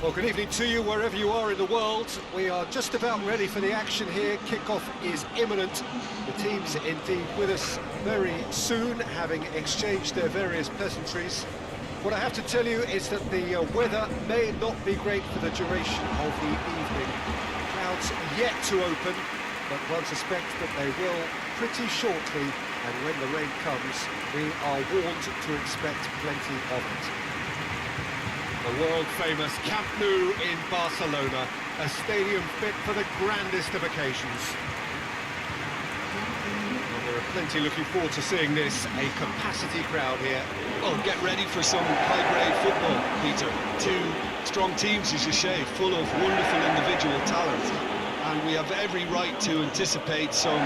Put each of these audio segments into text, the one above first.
Well, good evening to you, wherever you are in the world. We are just about ready for the action here. Kickoff is imminent. The team's indeed with us very soon, having exchanged their various pleasantries. What I have to tell you is that the weather may not be great for the duration of the evening. Clouds yet to open, but one suspects that they will pretty shortly, and when the rain comes, we are warned to expect plenty of it. The world-famous Camp Nou in Barcelona, a stadium fit for the grandest of occasions. Well, there are plenty looking forward to seeing this, a capacity crowd here. Well, get ready for some high-grade football, Peter. Two strong teams, as you say, full of wonderful individual talent. And we have every right to anticipate some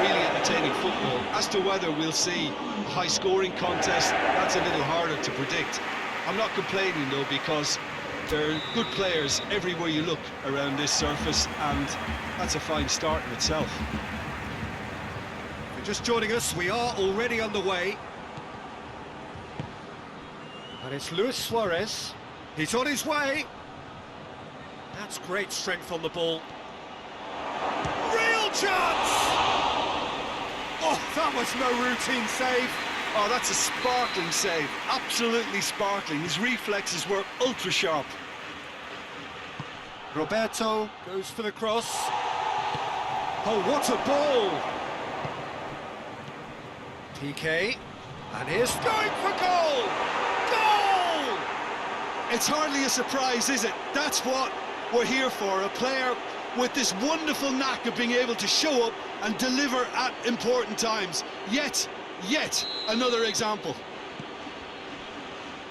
really entertaining football. As to whether we'll see a high-scoring contest, that's a little harder to predict. I'm not complaining, though, because there are good players everywhere you look around this surface, and that's a fine start in itself. If you're just joining us, we are already underway. And it's Luis Suarez. He's on his way. That's great strength on the ball. Real chance! Oh, that was no routine save. Oh, that's a sparkling save, absolutely sparkling. His reflexes were ultra-sharp. Roberto goes for the cross. Oh, what a ball! PK, and here's going for goal! Goal! It's hardly a surprise, is it? That's what we're here for, a player with this wonderful knack of being able to show up and deliver at important times. Yet another example.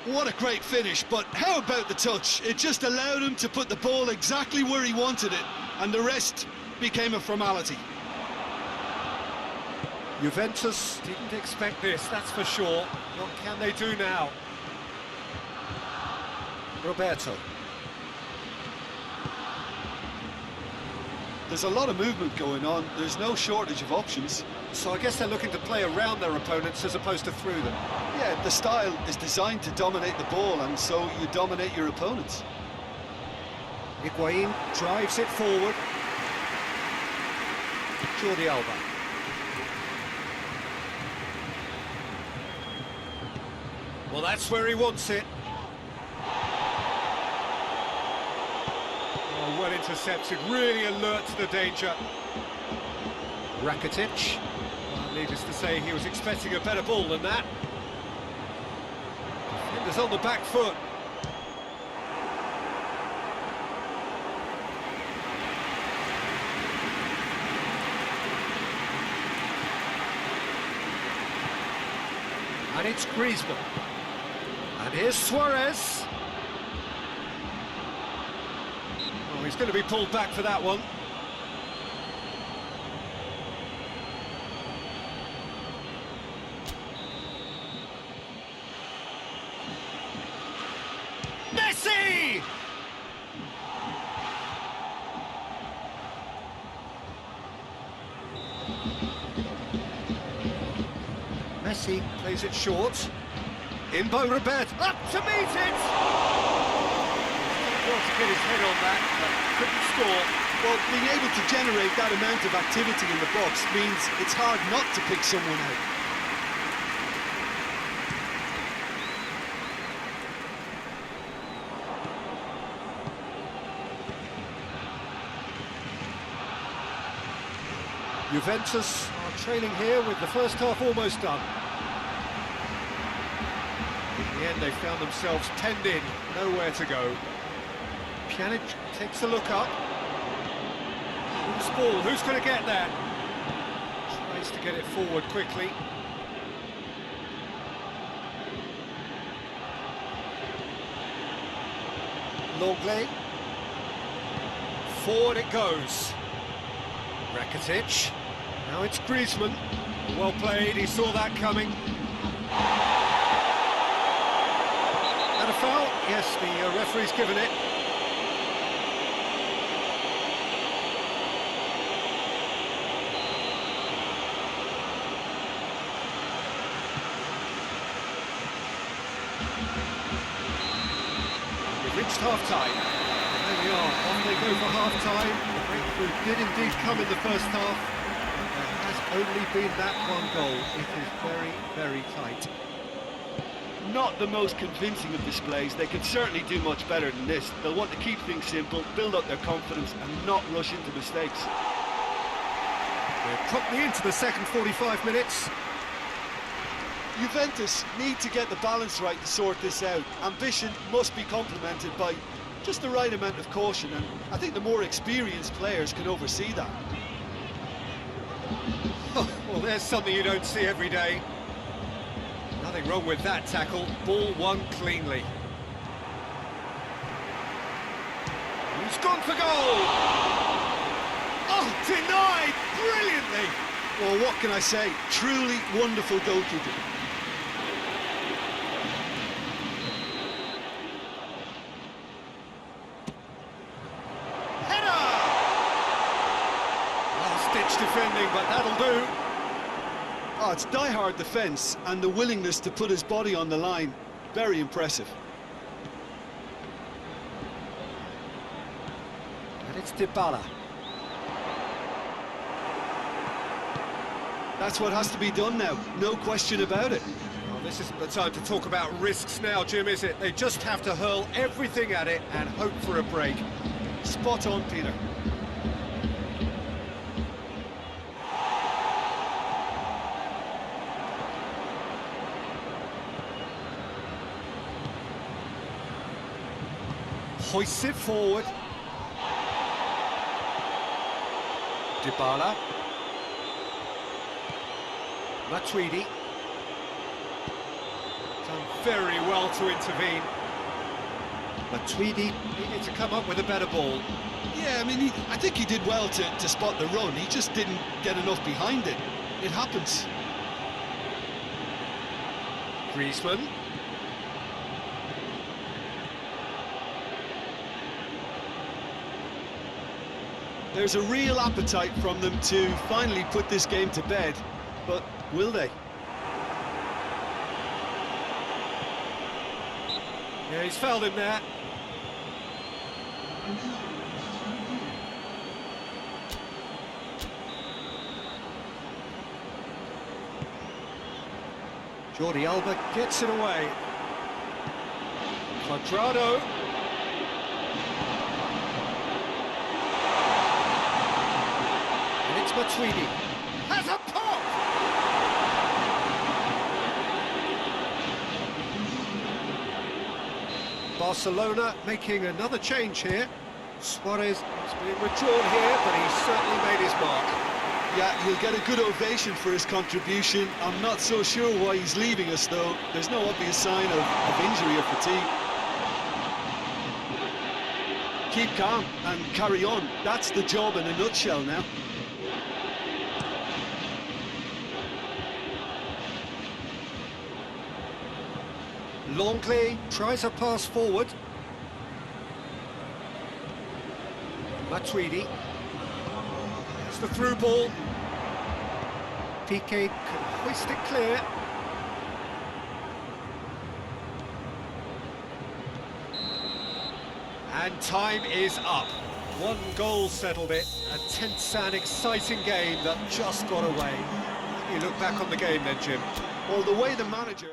What a great finish, but how about the touch? It just allowed him to put the ball exactly where he wanted it, and the rest became a formality. Juventus didn't expect this, that's for sure. What can they do now? Roberto. There's a lot of movement going on. There's no shortage of options. So I guess they're looking to play around their opponents as opposed to through them. Yeah, the style is designed to dominate the ball, and so you dominate your opponents. Higuain drives it forward. Jordi Alba. Well, that's where he wants it. Oh, well intercepted, really alert to the danger. Rakitic. Well, needless to say, he was expecting a better ball than that. Defenders on the back foot. And it's Griezmann. And here's Suarez. Oh, he's going to be pulled back for that one. Messi! Messi plays it short. In by Roberto, up to meet it! Well, to get his head on that, but couldn't score. Well, being able to generate that amount of activity in the box means it's hard not to pick someone out. Juventus are trailing here with the first half almost done. In the end, they found themselves penned in, nowhere to go. Pjanic takes a look up. Who's ball? Who's going to get there? Tries to get it forward quickly. Longley. Forward it goes. Rakitic. Now it's Griezmann. Well played, he saw that coming. And a foul? Yes, the referee's given it. We've reached half-time. There we are, off they go for half-time. The breakthrough did indeed come in the first half. There has only been that one goal. It is very, very tight. Not the most convincing of displays. They could certainly do much better than this. They'll want to keep things simple, build up their confidence and not rush into mistakes. We're promptly into the second 45 minutes. Juventus need to get the balance right to sort this out. Ambition must be complemented by just the right amount of caution, and I think the more experienced players can oversee that. Oh, well, there's something you don't see every day. Nothing wrong with that tackle. Ball won cleanly. He's gone for goal! Oh, denied brilliantly! Well, what can I say? Truly wonderful goalkeeping. Header! Last-ditch defending, but that'll do. Oh, it's die-hard defence and the willingness to put his body on the line. Very impressive. And it's Dybala. That's what has to be done now, no question about it. Well, this isn't the time to talk about risks now, Jim, is it? They just have to hurl everything at it and hope for a break. Spot on, Peter. Hoists it forward. Dybala. Matuidi. Done very well to intervene. Matuidi needed to come up with a better ball. Yeah, I mean, I think he did well to spot the run. He just didn't get enough behind it. It happens. Griezmann. There's a real appetite from them to finally put this game to bed, but will they? Yeah, he's fouled him there. Jordi Alba gets it away. Quadrado. And it's Matuidi. Has a pop! Barcelona making another change here. Suarez is being withdrawn here, but he's certainly made his mark. Yeah, he'll get a good ovation for his contribution. I'm not so sure why he's leaving us, though. There's no obvious sign of injury or fatigue. Keep calm and carry on. That's the job in a nutshell now. Longley tries a pass forward. Matuidi. It's the through ball. Piqué can hoist it clear. And time is up. One goal settled it. A tense and exciting game that just got away. You look back on the game then, Jim. Well, the way the manager...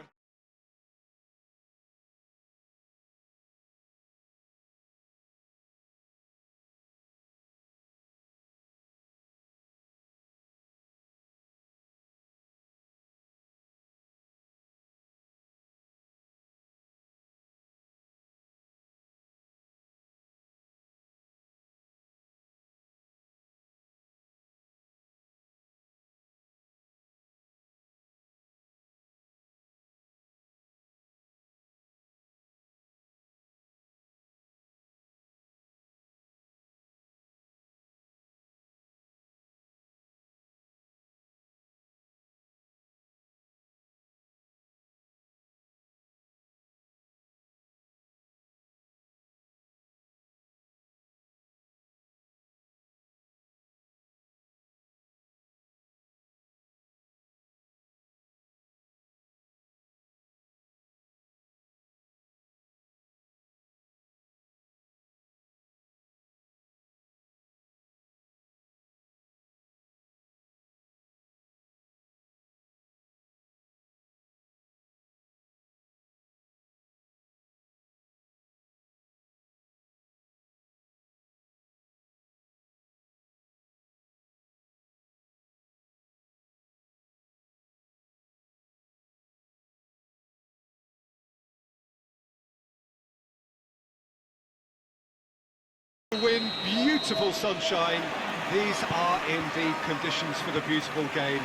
Wind, beautiful sunshine. These are indeed conditions for the beautiful game.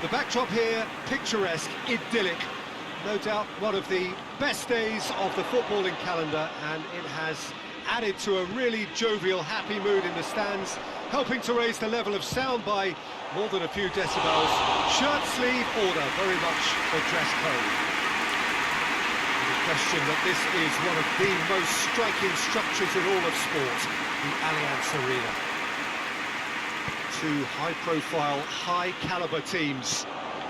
The backdrop here, picturesque, idyllic. No doubt one of the best days of the footballing calendar, and it has added to a really jovial, happy mood in the stands, helping to raise the level of sound by more than a few decibels. Shirt sleeve order, very much the dress code. No question that this is one of the most striking structures in all of sport, the Allianz Arena. Two high-profile, high-caliber teams.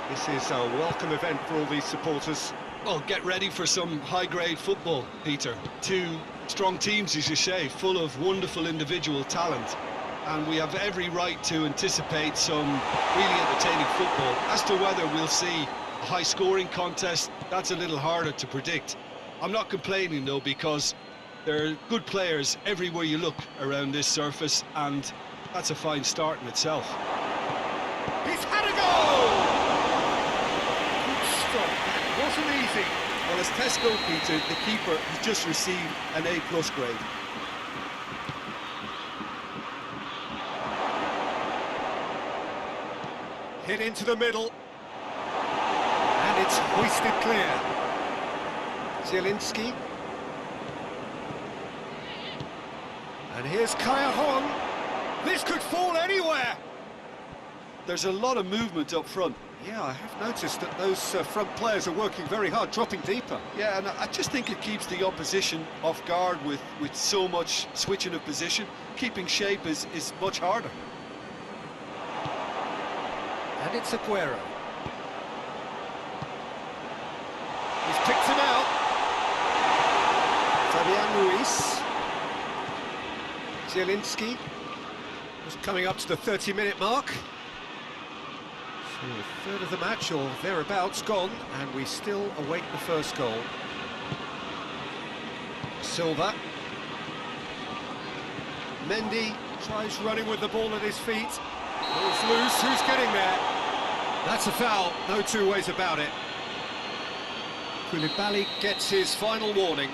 This is a welcome event for all these supporters. Well, get ready for some high-grade football, Peter. Two strong teams, as you say, full of wonderful individual talent. And we have every right to anticipate some really entertaining football. As to whether we'll see a high-scoring contest, that's a little harder to predict. I'm not complaining, though, because there are good players everywhere you look around this surface, and that's a fine start in itself. He's had a goal! Good stop, that wasn't easy. Well, as tests go, Peter, the keeper has just received an A+ grade. Hit into the middle. And it's hoisted clear. Zielinski. And here's Kaya Hong. This could fall anywhere. There's a lot of movement up front. Yeah, I have noticed that those front players are working very hard, dropping deeper. Yeah, and I just think it keeps the opposition off guard with so much switching of position. Keeping shape is much harder. And it's Aguero. He's picked him out. Fabian Ruiz. Zielinski. Just coming up to the 30-minute mark. So a third of the match, or thereabouts, gone, and we still await the first goal. Silva. Mendy tries running with the ball at his feet. Ball's loose, who's getting there? That's a foul, no two ways about it. Koulibaly gets his final warning.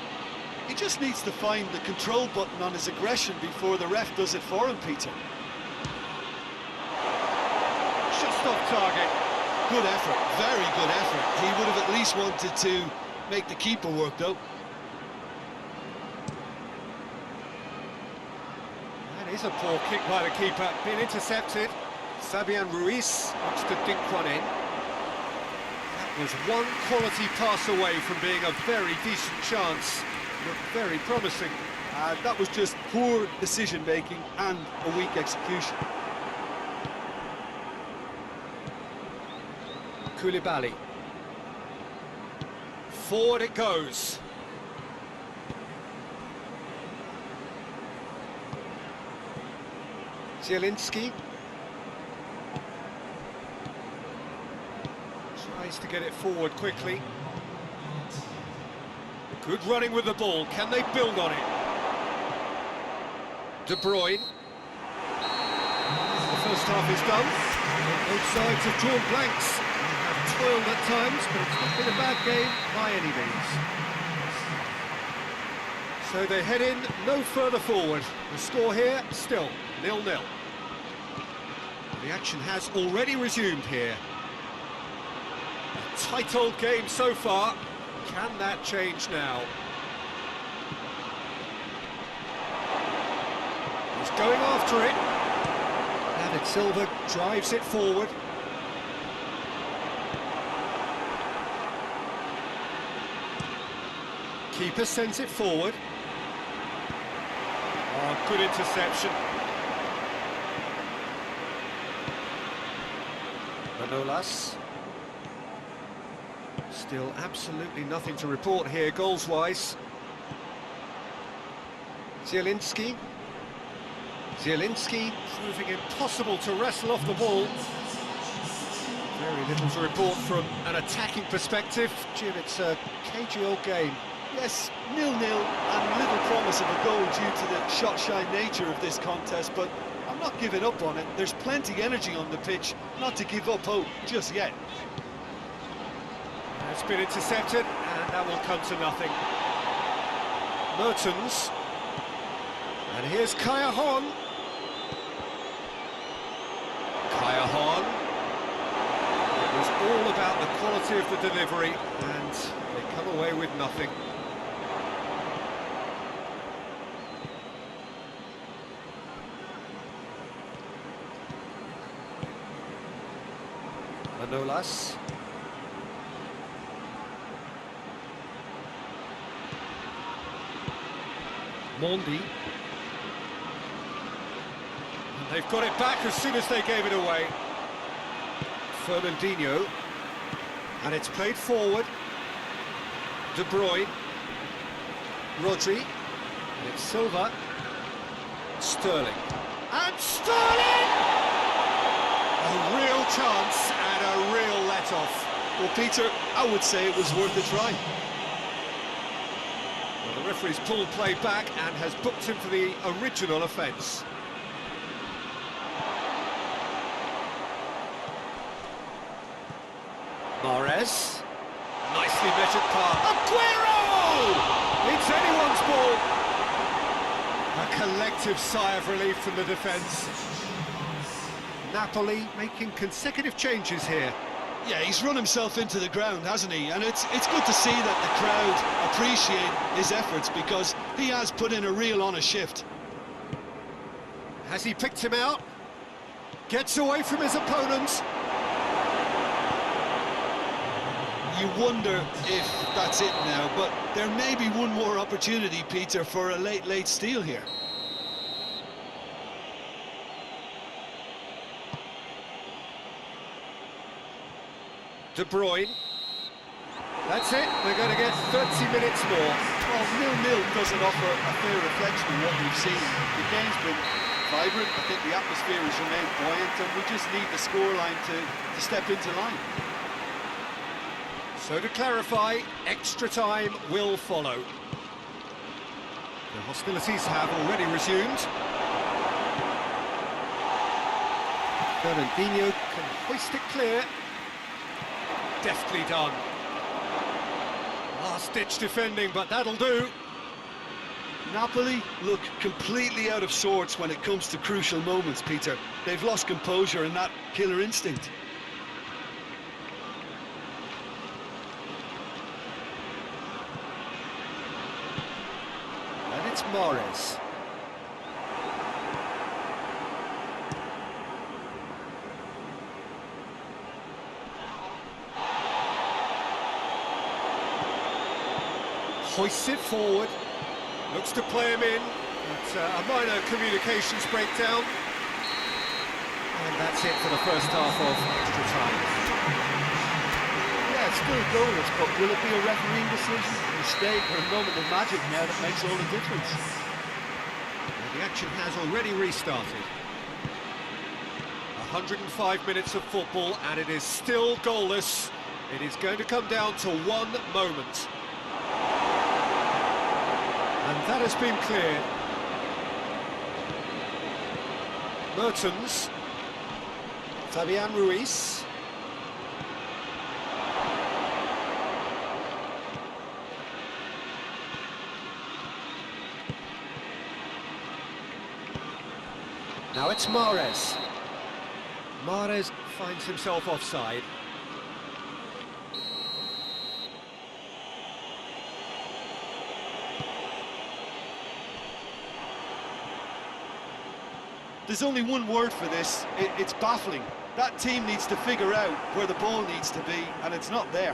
He just needs to find the control button on his aggression before the ref does it for him, Peter. Just off target. Good effort, very good effort. He would have at least wanted to make the keeper work, though. That is a poor kick by the keeper, being intercepted. Fabian Ruiz wants to dink one in. That was one quality pass away from being a very decent chance. Looked very promising. That was just poor decision-making and a weak execution. Koulibaly. Forward it goes. Zielinski. Tries to get it forward quickly. Good running with the ball. Can they build on it? De Bruyne. The first half is done. Both sides have drawn blanks. They have toiled at times, but it's not been a bad game by any means. So they head in no further forward. The score here, still 0-0. The action has already resumed here. A tight old game so far. Can that change now? He's going after it. David Silva drives it forward. Keeper sends it forward. Oh, good interception. Manolas. Still absolutely nothing to report here, goals-wise. Zielinski. Zielinski proving impossible to wrestle off the ball. Very little to report from an attacking perspective. Jim, it's a cagey old game. Yes, 0-0 and little promise of a goal due to the shot-shy nature of this contest, but I'm not giving up on it. There's plenty energy on the pitch, not to give up hope just yet. It's been intercepted, and that will come to nothing. Mertens. And here's Kaya Hon. Kaya Hon. It was all about the quality of the delivery, and they come away with nothing. Manolas. Mondi. And they've got it back as soon as they gave it away. Fernandinho. And it's played forward. De Bruyne. Rodri. And it's Silva. Sterling. And Sterling! A real chance and a real let-off. Well, Peter, I would say it was worth a try. Well, the referee's pulled play back and has booked him for the original offence. Mahrez. Nicely measured pass. Aguero! It's anyone's ball. A collective sigh of relief from the defence. Napoli making consecutive changes here. Yeah, he's run himself into the ground, hasn't he? And it's good to see that the crowd appreciate his efforts, because he has put in a real honest shift. Has he picked him out? Gets away from his opponent. You wonder if that's it now, but there may be one more opportunity, Peter, for a late steal here. De Bruyne. That's it, we're going to get 30 minutes more. Well, 0-0 doesn't offer a fair reflection of what we've seen. The game's been vibrant. I think the atmosphere has remained buoyant, and we just need the scoreline to step into line. So to clarify, extra time will follow. The hostilities have already resumed. Fernandinho can hoist it clear. Deftly done. Last-ditch defending, but that'll do. Napoli look completely out of sorts when it comes to crucial moments, Peter. They've lost composure and that killer instinct. And it's Mahrez. Hoists it forward, looks to play him in, but a minor communications breakdown. And that's it for the first half of extra time. Yeah, it's still goalless, but will it be a refereeing decision, a mistake, or a moment of magic now that makes all the difference? And the action has already restarted. 105 minutes of football, and it is still goalless. It is going to come down to one moment. And that has been cleared. Mertens. Fabian Ruiz. Now it's Mahrez. Mahrez finds himself offside. There's only one word for this, it's baffling. That team needs to figure out where the ball needs to be, and it's not there.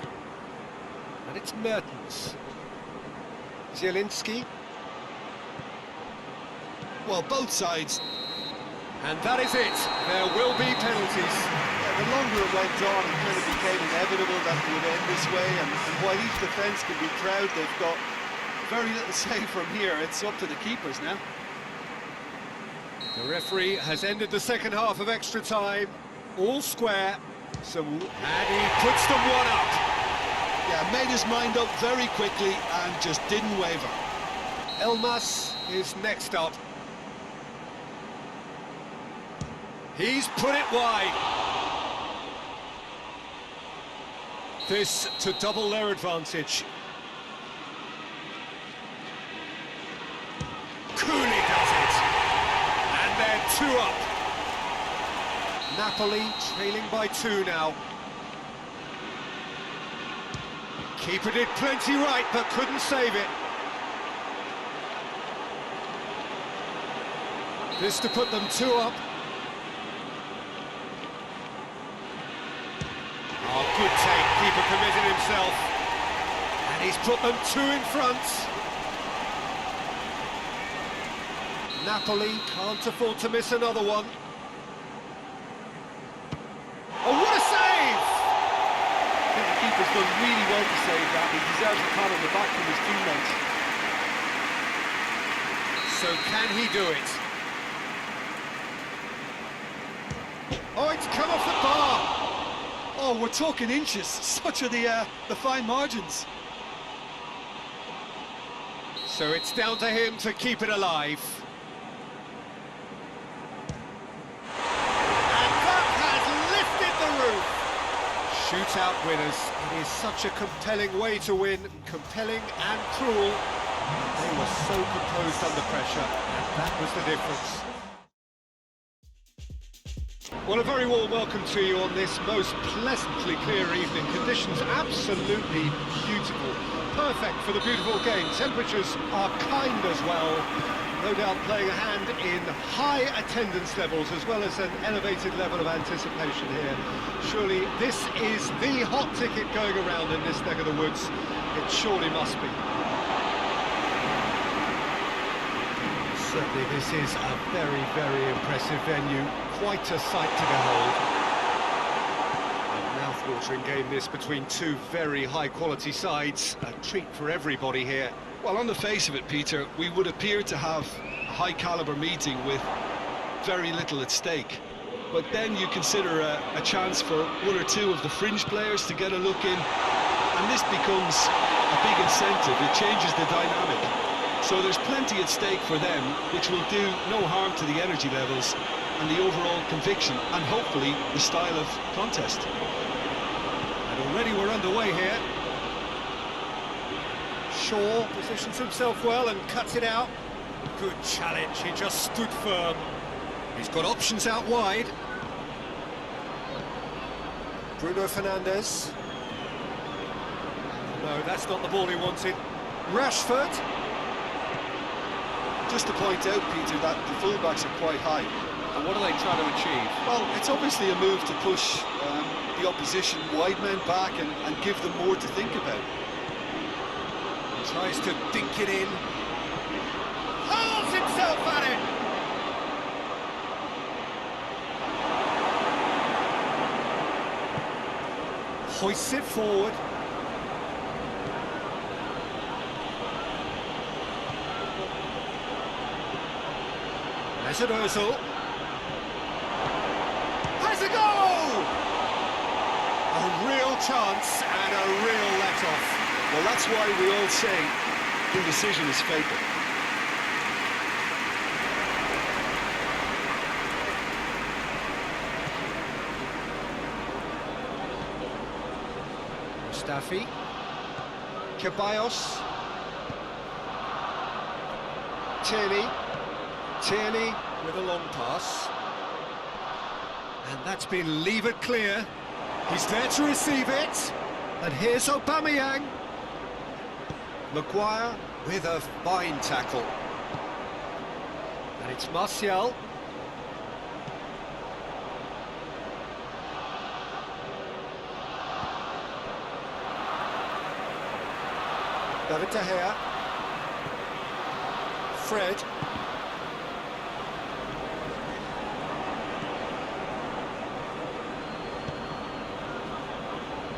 And it's Mertens. Zielinski. Well, both sides. And that is it. There will be penalties. Yeah, the longer it went on, it kind of became inevitable that it would end this way, and while each defence can be proud, they've got very little say from here. It's up to the keepers now. The referee has ended the second half of extra time, all square, and he puts them one up. Yeah, made his mind up very quickly and just didn't waver. Elmas is next up. He's put it wide. This to double their advantage. Cooley does it. And they're 2 up. Napoli trailing by 2 now. Keeper did plenty right, but couldn't save it. This to put them 2 up. Oh, good take. Keeper committed himself. And he's put them 2 in front. Napoli can't afford to miss another one. Oh, what a save! I think the keeper's done really well to save that. He deserves a pat on the back from his teammates. So can he do it? Oh, it's come off the bar! Oh, we're talking inches. Such are the fine margins. So it's down to him to keep it alive. And that has lifted the roof! Shootout winners. It is such a compelling way to win. Compelling and cruel. They were so composed under pressure, and that was the difference. Well, a very warm welcome to you on this most pleasantly clear evening. Conditions absolutely beautiful. Perfect for the beautiful game. Temperatures are kind as well. No doubt playing a hand in high attendance levels as well as an elevated level of anticipation here. Surely this is the hot ticket going around in this neck of the woods. It surely must be. Certainly this is a very, very impressive venue. Quite a sight to behold. A mouth-watering game this between 2 very high-quality sides. A treat for everybody here. Well, on the face of it, Peter, we would appear to have a high-caliber meeting with very little at stake. But then you consider a chance for 1 or 2 of the fringe players to get a look in, and this becomes a big incentive. It changes the dynamic. So there's plenty at stake for them, which will do no harm to the energy levels and the overall conviction, and hopefully the style of contest. And already we're underway here. Shaw positions himself well and cuts it out. Good challenge, he just stood firm. He's got options out wide. Bruno Fernandes. No, that's not the ball he wanted. Rashford. Just to point out, Peter, that the fullbacks are quite high. And what are they trying to achieve? Well, it's obviously a move to push the opposition wide men back and give them more to think about. Tries to dink it in. Hurls himself at it! Hoists it forward. Mesut Ozil. Has a goal! A real chance and a real let-off. Well, that's why we all say indecision is fatal. Mustafi. Ceballos. Tierney with a long pass. And that's been levered clear. He's there to receive it. And here's Aubameyang. Maguire with a fine tackle. And it's Martial. David De Gea. Fred.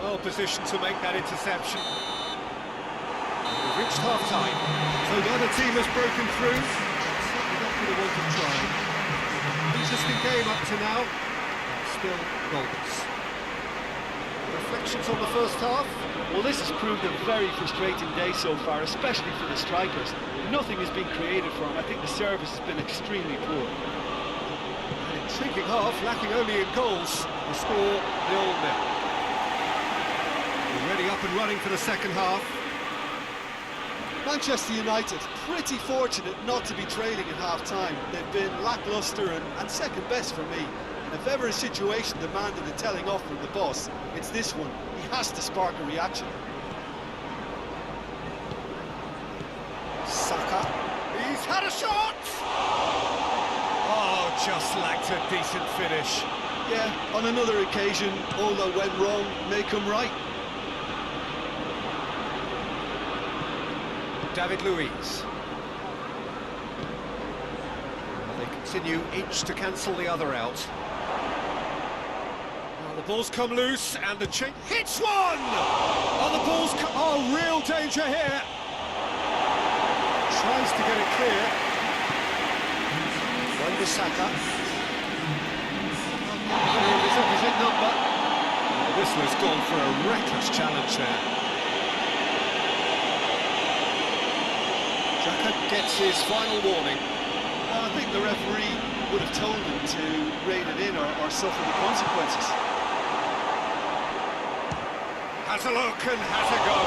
Well positioned to make that interception. We've reached half-time, so the other team has broken through. Certainly not for the want of trying. Interesting game up to now, still goals. Reflections on the first half? Well, this has proved a very frustrating day so far, especially for the strikers. Nothing has been created for them. I think the service has been extremely poor. An intriguing half, lacking only in goals. The score 0-0. Already up and running for the second half. Manchester United, pretty fortunate not to be trailing at half-time. They've been lacklustre and second best for me. And if ever a situation demanded a telling off from the boss, it's this one. He has to spark a reaction. Saka, he's had a shot! Oh, just lacked a decent finish. Yeah, on another occasion, all that went wrong may come right. David Luiz. They continue each to cancel the other out. Now the ball's come loose and the chink hits one! Oh, the ball's oh, real danger here. Tries to get it clear. Wan-Bissaka. His opposite number. The whistler's gone for a reckless challenge there. Gets his final warning. I think the referee would have told him to rein it in or suffer the consequences. Has a look and has a go.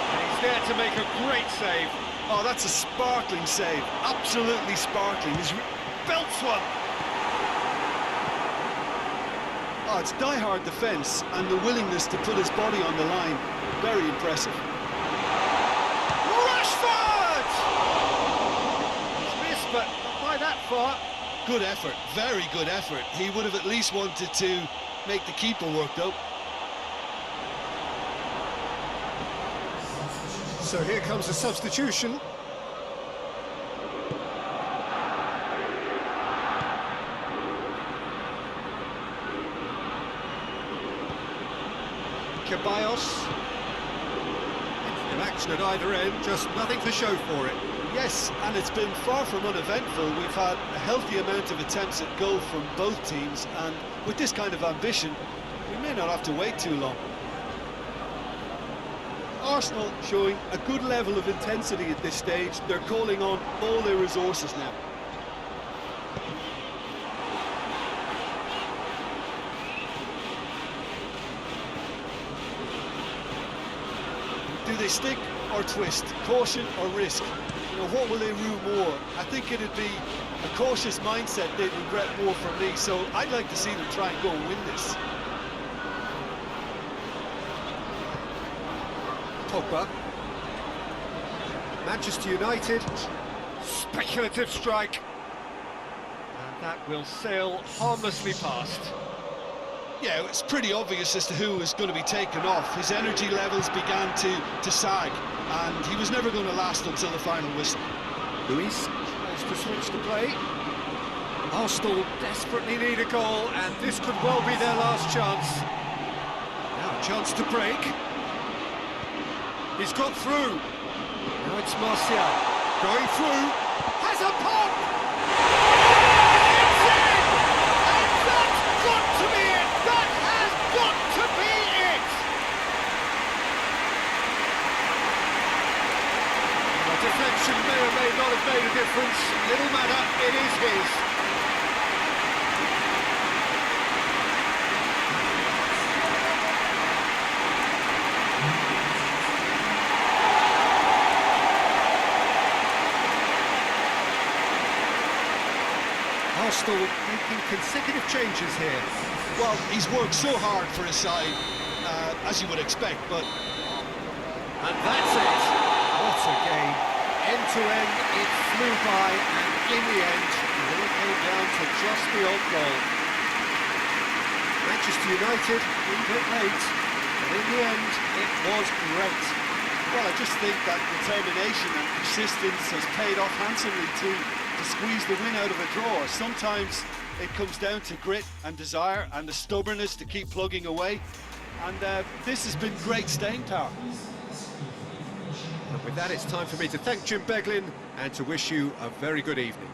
And he's there to make a great save. Oh, that's a sparkling save. Absolutely sparkling. He's belts one. Oh, it's die-hard defence and the willingness to put his body on the line. Very impressive. But not by that far. Good effort, very good effort. He would have at least wanted to make the keeper work though. So here comes a substitution. Ceballos. An action at either end, just nothing to show for it. Yes, and it's been far from uneventful. We've had a healthy amount of attempts at goal from both teams, and with this kind of ambition, we may not have to wait too long. Arsenal showing a good level of intensity at this stage. They're calling on all their resources now. Do they stick or twist? Caution or risk? You know, what will they rue more? I think it'd be a cautious mindset they'd regret more from me, so I'd like to see them try and go and win this. Pogba. Manchester United. Speculative strike. And that will sail harmlessly past. Yeah, it's pretty obvious as to who was going to be taken off. His energy levels began to sag, and he was never going to last until the final whistle. Luis tries to switch the play. Arsenal desperately need a goal, and this could well be their last chance. Now a chance to break. He's got through. Now it's Martial. Going through. Has a pop! It's in! And that's got to be it! That has got to be it! The deflection may or may not have made a difference. Little matter, it is his. Arsenal making consecutive changes here. Well, he's worked so hard for his side, as you would expect, but... And that's it. What a game. End to end, it flew by, and in the end, it all came down to just the odd goal. Manchester United, a bit late, but in the end, it was great. Well, I just think that determination and persistence has paid off handsomely to squeeze the win out of a draw. Sometimes it comes down to grit and desire and the stubbornness to keep plugging away. And this has been great staying power. And with that, it's time for me to thank Jim Beglin and to wish you a very good evening.